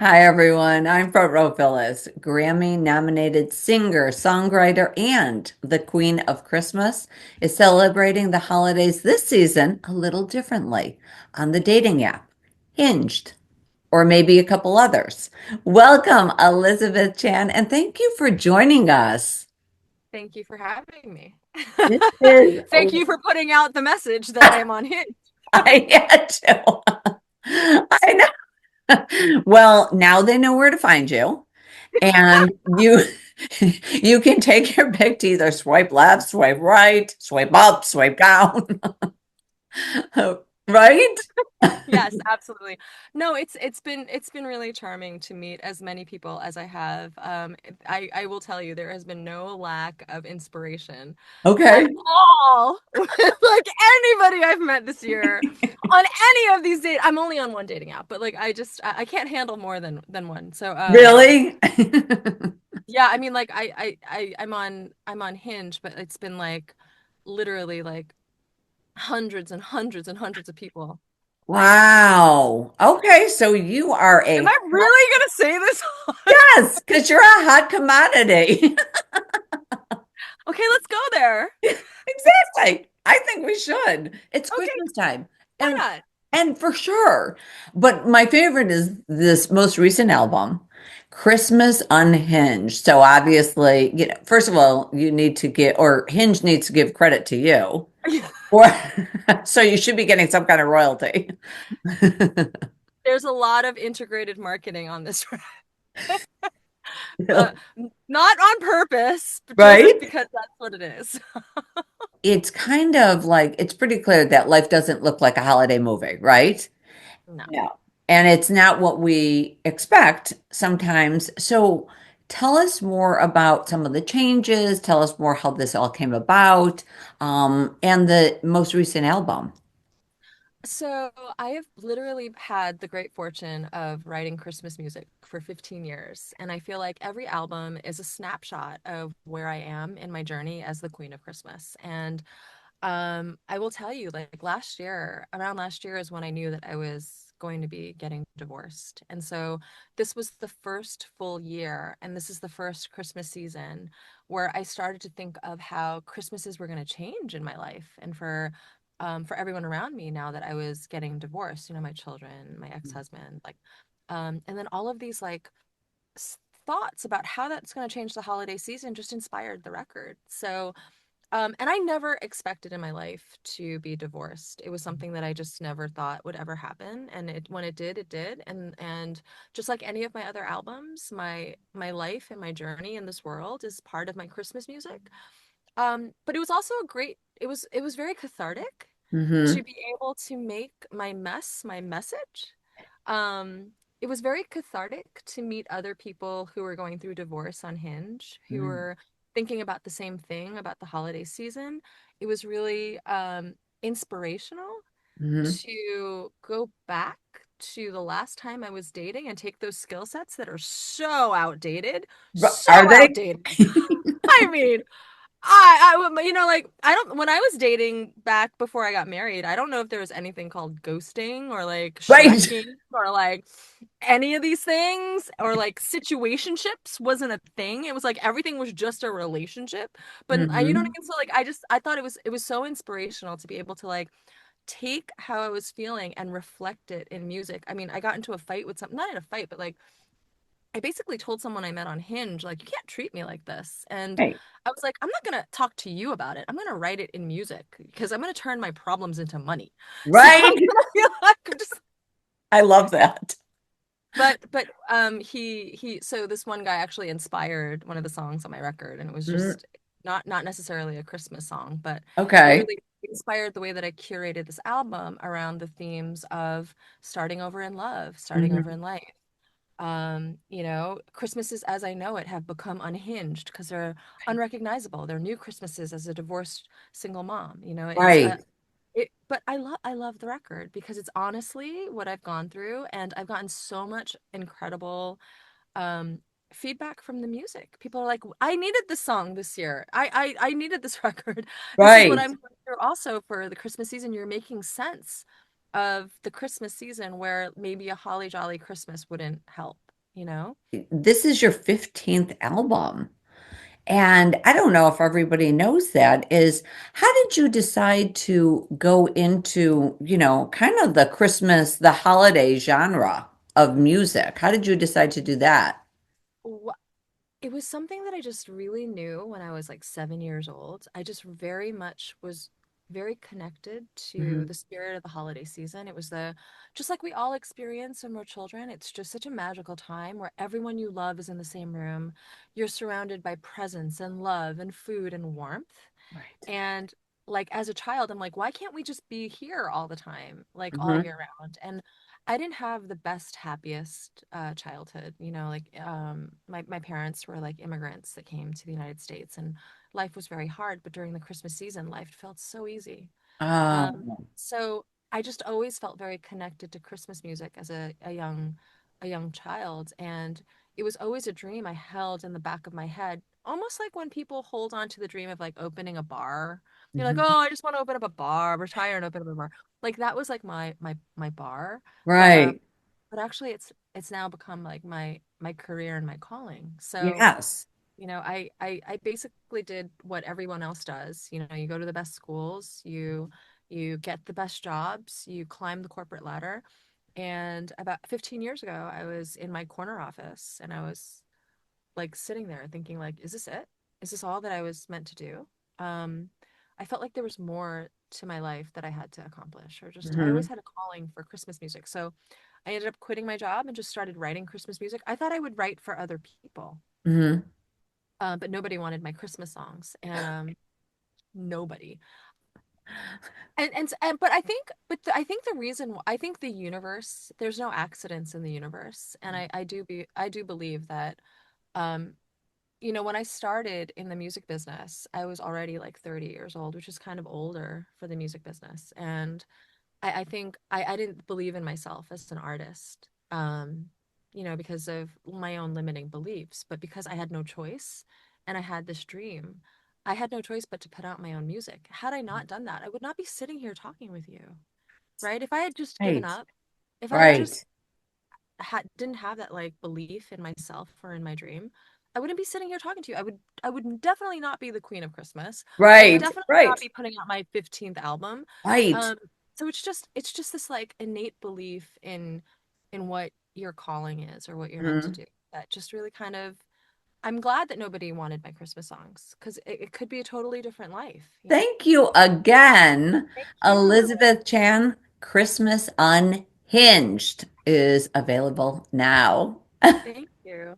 Hi, everyone. I'm front row Phyllis, Grammy nominated singer, songwriter, and the Queen of Christmas is celebrating the holidays this season a little differently on the dating app, Hinged, or maybe a couple others. Welcome, Elizabeth Chan, and thank you for joining us. Thank you for having me. This is, Thank you for putting out the message that I am on Hinge. I had to. I know. Well, now they know where to find you. And you can take your pick to either swipe left, swipe right, swipe up, swipe down. Right? Yes, absolutely. No, it's been really charming to meet as many people as I have. I will tell you there has been no lack of inspiration at Okay. all with like anybody I've met this year on any of these dates. I'm only on one dating app, but like I can't handle more than one. So Really? yeah, I mean like I'm on Hinge, but it's been like literally like hundreds and hundreds and hundreds of people. Wow. Okay, so you are Am a I really gonna say this? yes, because you're a hot commodity. Okay, let's go there. Exactly. I think we should. It's Okay, Christmas time. why And not? and for sure. But my favorite is this most recent album, Christmas Unhinged. So obviously, first of all, you need to get or Hinge needs to give credit to you. Or so you should be getting some kind of royalty. There's a lot of integrated marketing on this, uh, not on purpose, but just Right? because that's what it is. It's kind of like it's pretty clear that life doesn't look like a holiday movie, right? No. No. And it's not what we expect sometimes. So tell us more about some of the changes. Tell us more how this all came about, and the most recent album. So I have literally had the great fortune of writing Christmas music for 15 years, and I feel like every album is a snapshot of where I am in my journey as the Queen of Christmas. And I will tell you, like around last year is when I knew that I was going to be getting divorced. And so this was the first full year, and this is the first Christmas season where I started to think of how Christmases were going to change in my life and for everyone around me now that I was getting divorced, my children, my ex-husband, like, and then all of these like thoughts about how that's going to change the holiday season just inspired the record. So and I never expected in my life to be divorced. It was something that I just never thought would ever happen. And when it did, it did. And just like any of my other albums, my life and my journey in this world is part of my Christmas music. But it was also it was very cathartic Mm-hmm. to be able to make my mess my message. Um, it was very cathartic to meet other people who were going through divorce on Hinge, who were thinking about the same thing about the holiday season. It was really inspirational Mm-hmm. to go back to the last time I was dating and take those skill sets that are so outdated, so Are they? outdated. I mean, like I don't when I was dating back before I got married, I don't know if there was anything called ghosting or like Right. shrekking or like any of these things or like situationships wasn't a thing. It was like everything was just a relationship. But you know what Mm-hmm. I mean? So like I thought it was so inspirational to be able to like take how I was feeling and reflect it in music. I mean, I got into a fight with some not in a fight, but like I basically told someone I met on Hinge, like, you can't treat me like this. And Right. I was like, I'm not going to talk to you about it. I'm going to write it in music because I'm going to turn my problems into money. So I'm Right. going to feel like I'm just, I love that. so this one guy actually inspired one of the songs on my record. And it was Mhm. just not necessarily a Christmas song, but it Okay. really inspired the way that I curated this album around the themes of starting over in love, starting over Hmm. in life. Christmases as I know it have become unhinged because they're unrecognizable. They're new Christmases as a divorced single mom. Right. But I love the record because it's honestly what I've gone through, and I've gotten so much incredible um feedback from the music. People are like, I needed this song this year. I needed this record. This is what Right. I'm going through also for the Christmas season. You're making sense of the Christmas season where maybe a holly jolly Christmas wouldn't help. you know? This is your 15th album. And I don't know if everybody knows that is how did you decide to go into, kind of the Christmas, the holiday genre of music? How did you decide to do that? It was something that I just really knew when I was like 7 years old. I just very much was very connected to Hmm. the spirit of the holiday season. It was just like we all experience when we're children. It's just such a magical time where everyone you love is in the same room. You're surrounded by presents and love and food and warmth. Right. And like as a child, I'm like, why can't we just be here all the time, like all Hmm. year round? And I didn't have the best, happiest childhood. Like my parents were like immigrants that came to the United States, and life was very hard. But during the Christmas season, life felt so easy. So I just always felt very connected to Christmas music as a young child, and it was always a dream I held in the back of my head, almost like when people hold on to the dream of like opening a bar. They're like, Hmm. "Oh, I just want to open up a bar, retire and open up a bar." Like that was like my bar, but Right. actually it's now become like my career and my calling. So Yes. I basically did what everyone else does. You go to the best schools, you get the best jobs, you climb the corporate ladder. And about 15 years ago, I was in my corner office and I was like sitting there thinking like, is this it? Is this all that I was meant to do? Um, I felt like there was more to my life that I had to accomplish, or just I always Hmm. had a calling for Christmas music. So I ended up quitting my job and just started writing Christmas music. I thought I would write for other people, Hmm. but nobody wanted my Christmas songs, and nobody. But I think the reason I think the universe, there's no accidents in the universe, and I do believe that um when I started in the music business, I was already like 30 years old, which is kind of older for the music business. And I think I didn't believe in myself as an artist, because of my own limiting beliefs. But because I had no choice and I had this dream, I had no choice but to put out my own music. Had I not done that, I would not be sitting here talking with you, right? If I had just given Right. up, if I had just Right. didn't have that like belief in myself or in my dream, I wouldn't be sitting here talking to you. I would definitely not be the queen of Christmas. I would Right. definitely not Right. be putting out my 15th album. Right. Um, so it's just this like innate belief in what your calling is or what you're meant to Mhm. do. That just really kind of I'm glad that nobody wanted my Christmas songs because it could be a totally different life. Thank you again, Thank you. Elizabeth Chan. Christmas Unhinged is available now. Thank you.